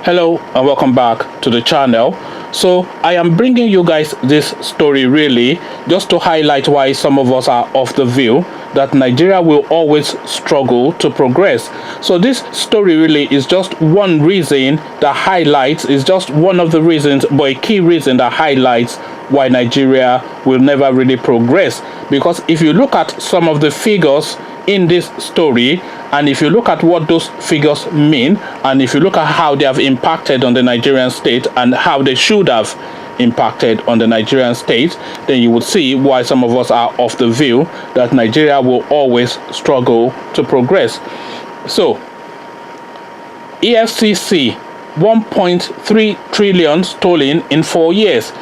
Hello and welcome back to the channel. So I am bringing you guys this story really just to highlight why some of us are of the view that Nigeria will always struggle to progress. So this story really is just one reason that highlights, is just one of the reasons, but a key reason that highlights why Nigeria will never really progress. Because if you look at some of the figures in this story, and if you look at what those figures mean, and if you look at how they have impacted on the Nigerian state and how they should have impacted on the Nigerian state, then you would see why some of us are of the view that Nigeria will always struggle to progress. So, EFCC, 1.3 trillion stolen in 4 years.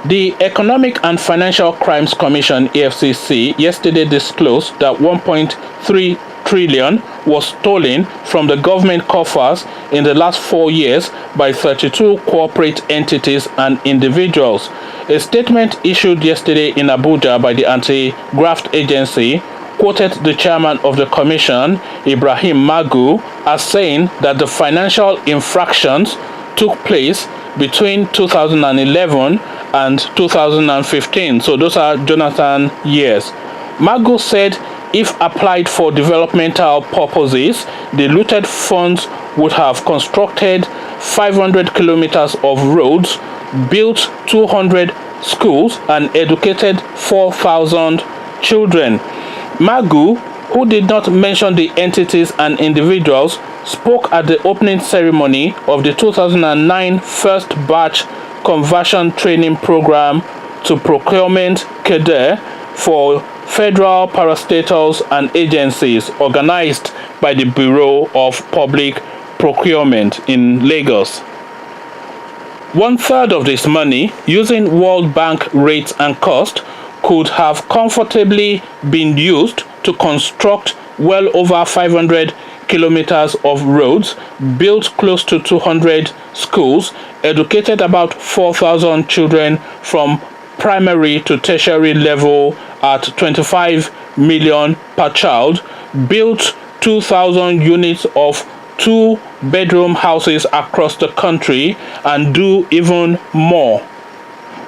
The Economic and Financial Crimes Commission, EFCC, yesterday disclosed that 1.3 trillion was stolen from the government coffers in the last 4 years by 32 corporate entities and individuals. A statement issued yesterday in Abuja by the anti-graft agency quoted the chairman of the commission, Ibrahim Magu, as saying that the financial infractions took place between 2011 and 2015. So those are Jonathan years. Magu said if applied for developmental purposes, the looted funds would have constructed 500 kilometers of roads, built 200 schools, and educated 4,000 children. Magu, who did not mention the entities and individuals, spoke at the opening ceremony of the 2009 first batch conversion training program to procurement cadre for federal parastatals and agencies organized by the Bureau of Public Procurement in Lagos. 1/3 of this money, using World Bank rates and cost, could have comfortably been used to construct well over 500 kilometers of roads, built close to 200 schools, educated about 4,000 children from primary to tertiary level at 25 million per child, built 2,000 units of 2-bedroom houses across the country, and do even more.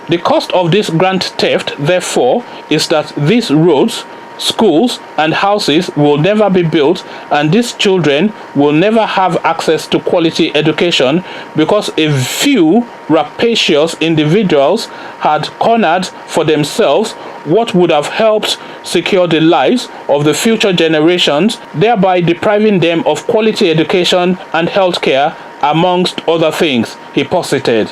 The cost of this grand theft, therefore, is that these roads, schools, and houses will never be built, and these children will never have access to quality education because a few rapacious individuals had cornered for themselves what would have helped secure the lives of the future generations, thereby depriving them of quality education and healthcare, amongst other things, he posited.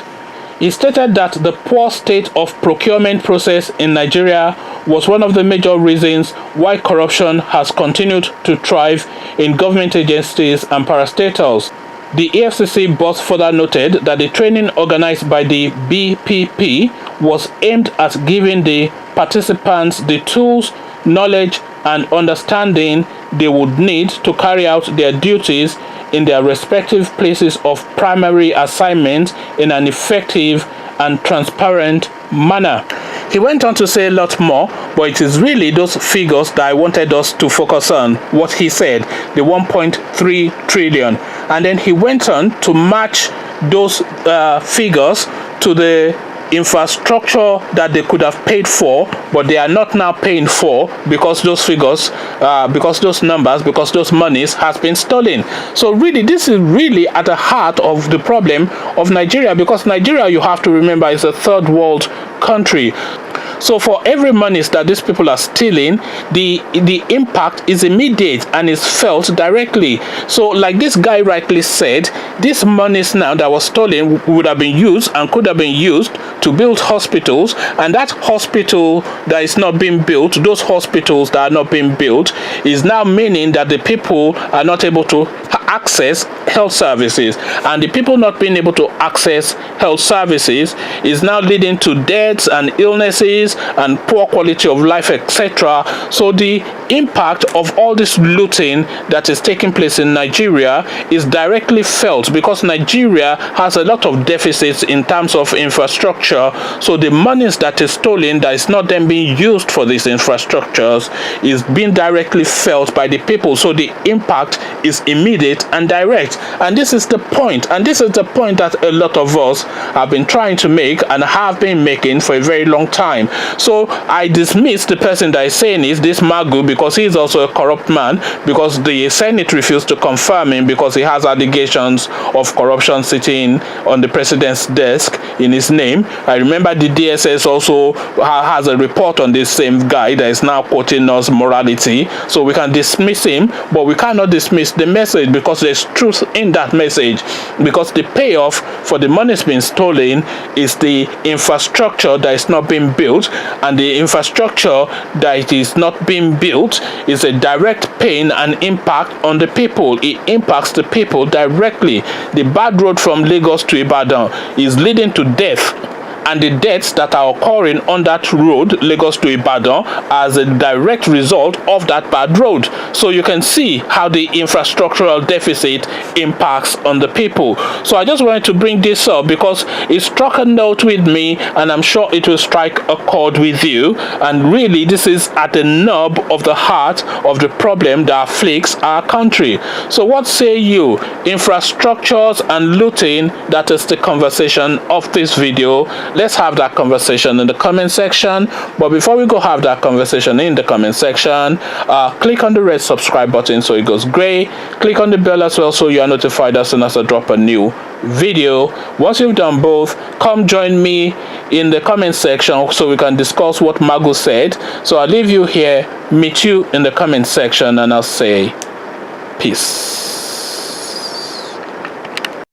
He stated that the poor state of procurement process in Nigeria was one of the major reasons why corruption has continued to thrive in government agencies and parastatals. The EFCC boss further noted that the training organized by the BPP was aimed at giving the participants the tools, knowledge, and understanding they would need to carry out their duties in their respective places of primary assignment in an effective and transparent manner. He went on to say a lot more, but it is really those figures that I wanted us to focus on. What he said, the 1.3 trillion. And then he went on to match those figures to the infrastructure that they could have paid for, but they are not now paying for because those figures, because those numbers, because those monies has been stolen. So really, this is really at the heart of the problem of Nigeria, because Nigeria, you have to remember, is a third world country. So for every monies that these people are stealing, the impact is immediate and is felt directly. So like this guy rightly said, these monies now that was stolen would have been used and could have been used to build hospitals, and that hospital that is not being built, those hospitals that are not being built, is now meaning that the people are not able to access health services, and the people not being able to access health services is now leading to deaths and illnesses and poor quality of life, etc. So the impact of all this looting that is taking place in Nigeria is directly felt because Nigeria has a lot of deficits in terms of infrastructure. So the monies that is stolen, that is not then being used for these infrastructures, is being directly felt by the people. So the impact is immediate and direct. And this is the point. And this is the point that a lot of us have been trying to make and have been making for a very long time. So I dismiss the person that is saying this Magu, because he is also a corrupt man, because the Senate refused to confirm him because he has allegations of corruption sitting on the president's desk in his name. I remember the DSS also has a report on this same guy that is now quoting us morality. So we can dismiss him, but we cannot dismiss the message, because there's truth in that message. Because the payoff for the money being stolen is the infrastructure that is not being built, and the infrastructure that is not being built is a direct pain and impact on the people. It impacts the people directly. The bad road from Lagos to Ibadan is leading to death, and the deaths that are occurring on that road, Lagos to Ibadan, as a direct result of that bad road. So you can see how the infrastructural deficit impacts on the people. So I just wanted to bring this up because it struck a note with me, and I'm sure it will strike a chord with you. And really, this is at the nub of the heart of the problem that afflicts our country. So what say you? Infrastructures and looting, that is the conversation of this video. Let's have that conversation in the comment section. But before we go have that conversation in the comment section, click on the red subscribe button so it goes gray. Click on the bell as well so you are notified as soon as I drop a new video. Once you've done both, come join me in the comment section so we can discuss what Magu said. So I'll leave you here, meet you in the comment section, and I'll say peace.